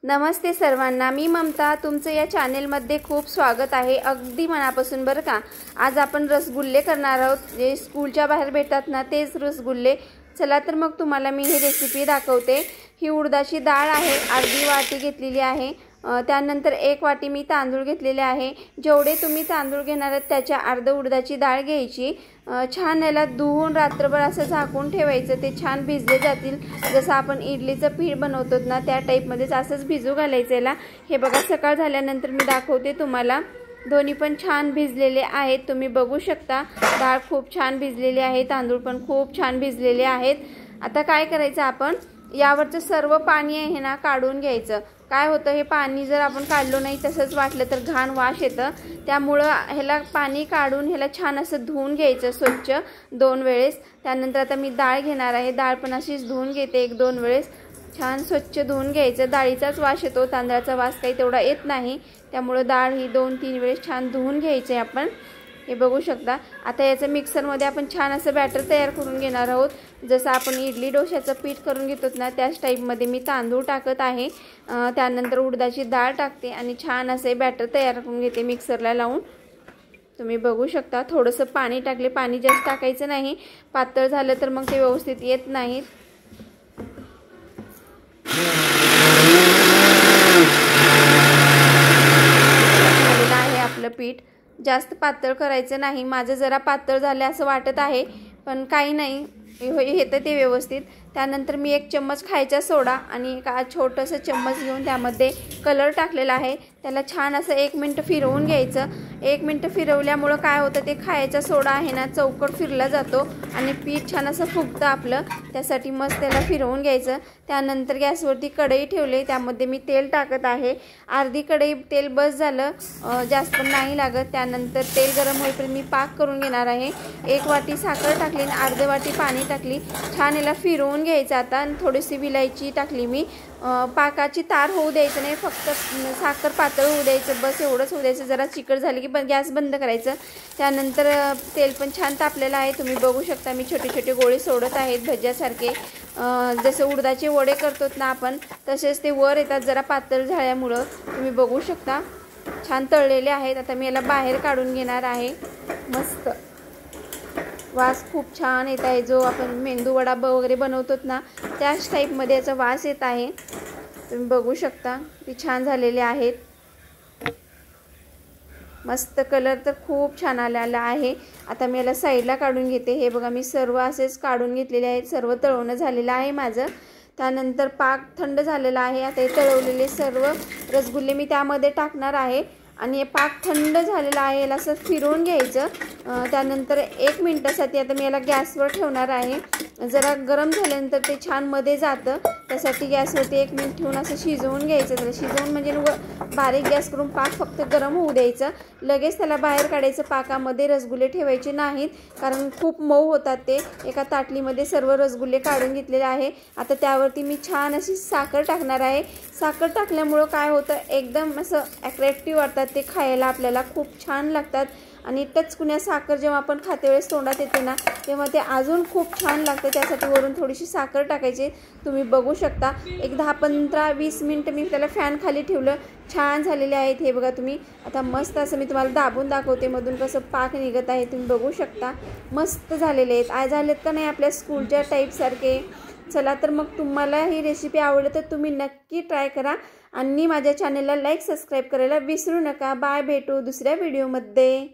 नमस्ते सर्वांना, मी ममता तुमचं या चॅनेलमध्ये खूप स्वागत आहे। अगदी मनापासून बरं का। आज आपण रसगुल्ले करणार आहोत, जे स्कूलच्या बाहेर भेटतात ना तेच रसगुल्ले। चला तर मग तुम्हाला मी ही रेसिपी दाखवते। ही उडदाची डाळ आहे, अर्धी वाटी घेतलेली आहे। त्यानंतर 1 वाटी मी तांदूळ घेतलेले आहे। जेवढे तुम्ही तांदूळ घेणार आहात त्याच्या अर्ध उडदाची डाळ घ्यायची। छान याला धुवून रात्रभर असं झाकून ठेवायचं, ते छान भिजले जातील। जसं आपण इडलीचं पीठ बनवतो ना त्या टाईपमध्येच असंच भिजू घालायचं याला। हे बघा, सकाळ झाल्यानंतर मी दाखवते तुम्हाला। दोन्ही पण छान भिजलेले आहेत, तुम्ही बघू शकता। डाळ खूप छान भिजलेली आहे, तांदूळ पण खूप छान भिजलेले आहेत। आता काय करायचं, आपण यावरचं सर्व पाणी आहे ना काढून घ्यायचं। काय होतं, हे पाणी जर आपण काढलं नाही तसंच वाटलं तर घाण वास येतं। त्यामुळं ह्याला पाणी काढून ह्याला छान असं धुवून घ्यायचं स्वच्छ 2 वेळेस। त्यानंतर आता मी डाळ घेणार आहे, डाळ पण अशीच धुवून घेते 1-2 वेळेस। छान स्वच्छ धुवून घ्यायचं, डाळीचाच वास येतो, तांदळाचा वास काही तेवढा येत नाही। त्यामुळं डाळ ही 2-3 वेळेस छान धुवून घ्यायची आहे आपण। हे बघू शकता। आता याचं मिक्सरमध्ये आपण छान असं बॅटर तयार करून घेणार आहोत। जसं आपण इडली डोश्याचं पीठ करून घेतो ना त्याच टाईपमध्ये मी तांदूळ टाकत आहे। त्यानंतर उडदाची डाळ टाकते आणि छान असे बॅटर तयार करून घेते मिक्सरला लावून। तुम्ही बघू शकता, थोडंसं पाणी टाकले, पाणी जास्त टाकायचं नाही, पातळ झालं तर मग ते व्यवस्थित येत नाही। झालेलं आहे आपलं पीठ, जास्त पातळ करायचं नाही। माझं जरा पातळ झालं असं वाटत आहे, पण काही नाही, येतं ते व्यवस्थित। त्यानंतर मी 1 चम्मच खायचा सोडा आणि एक छोटंसं चम्मच घेऊन त्यामध्ये कलर टाकलेला आहे। त्याला छान असं 1 मिनिट फिरवून घ्यायचं। 1 मिनिट फिरवल्यामुळं काय होतं, ते खायचा सोडा आहे ना चौकट फिरला जातो आणि पीठ छान असं फुगतं आपलं। त्यासाठी मस्त त्याला फिरवून घ्यायचं। त्यानंतर गॅसवरती कढई ठेवली, त्यामध्ये मी तेल टाकत आहे। अर्धी कढई तेल बस झालं, जास्त पण नाही लागत। त्यानंतर तेल गरम होईपर्यंत मी पाक करून घेणार आहे। 1 वाटी साखर टाकली आणि अर्धी वाटी पाणी टाकली, छान याला फिरवून घ्यायचं आता। थोडीशी विलायची टाकली मी। पाकाची तार होऊ द्यायचं नाही, फक्त साखर पातळ होऊ द्यायचं, बस एवढंच होऊ द्यायचं। जरा चिकट झाली की गॅस बंद करायचं। त्यानंतर तेल पण छान तापलेलं आहे, तुम्ही बघू शकता। मी छोटे छोटे गोळे सोडत आहेत भज्यासारखे। जसं उडदाचे वडे करतो ना आपण तसेच ते वर येतात, जरा पातळ झाल्यामुळं। तुम्ही बघू शकता छान तळलेले आहेत। आता मी याला बाहेर काढून घेणार आहे। मस्त वास खूप छान येत आहे, जो आपण मेंदू वडा वगैरे बनवतो ना त्याच टाईपमध्ये याचा वास येत आहे। तुम्ही बघू शकता ते छान झालेले आहेत। मस्त कलर तर खूप छान आलेला आहे। आता मी याला साईडला काढून घेते। हे बघा, मी सर्व असेच काढून घेतलेले आहेत, सर्व तळवणं झालेलं आहे माझं। त्यानंतर पाक थंड झालेला आहे। आता हे तळवलेले सर्व रसगुल्ले मी त्यामध्ये टाकणार आहे आणि हे पाक थंड झालेला आहे, याला असं फिरवून घ्यायचं। त्यानंतर 1 मिनिटासाठी आता मी याला गॅसवर ठेवणार आहे। जरा गरम झाल्यानंतर ते छान मध्ये जातं, त्यासाठी गॅसवरती 1 मिनिट ठेवून असं शिजवून घ्यायचं। त्याला शिजवून म्हणजे बारीक गॅस करून पाक फक्त गरम होऊ द्यायचं, लगेच त्याला बाहेर काढायचं। पाकामध्ये रसगुल्ले ठेवायचे नाहीत, कारण खूप मऊ होतात ते। एका ताटलीमध्ये सर्व रसगुल्ले काढून घेतलेले आहे। आता त्यावरती मी छान अशी साखर टाकणार आहे। साखर टाकल्यामुळं काय होतं, एकदम असं अट्रॅक्टिव्ह वाटतात ते खायला, आपल्याला खूप छान लागतात। आणि टचकुन्या साखर जेव्हा आपण खाते वेळेस तोंडात येते ना तेव्हा ते अजून खूप छान लागतं, त्यासाठी वरून थोडीशी साखर टाकायची। तुम्ही बघू शकता, एक 10-15-20 मिनिट मी त्याला फॅन खाली ठेवलं, छान झालेले आहेत। हे बघा तुम्ही, आता मस्त असं मी तुम्हाला दाबून दाखवते मधून कसं पाक निघत आहे, तुम्ही बघू शकता। मस्त झालेले आहेत, आज झालेत का नाही आपल्या स्कूलच्या टाईपसारखे। चला तर मग तुम्हाला ही रेसिपी आवडली तर तुम्ही नक्की ट्राय करा आणि माझ्या चॅनलला लाईक सबस्क्राईब करायला विसरू नका। बाय, भेटू दुसऱ्या व्हिडिओमध्ये।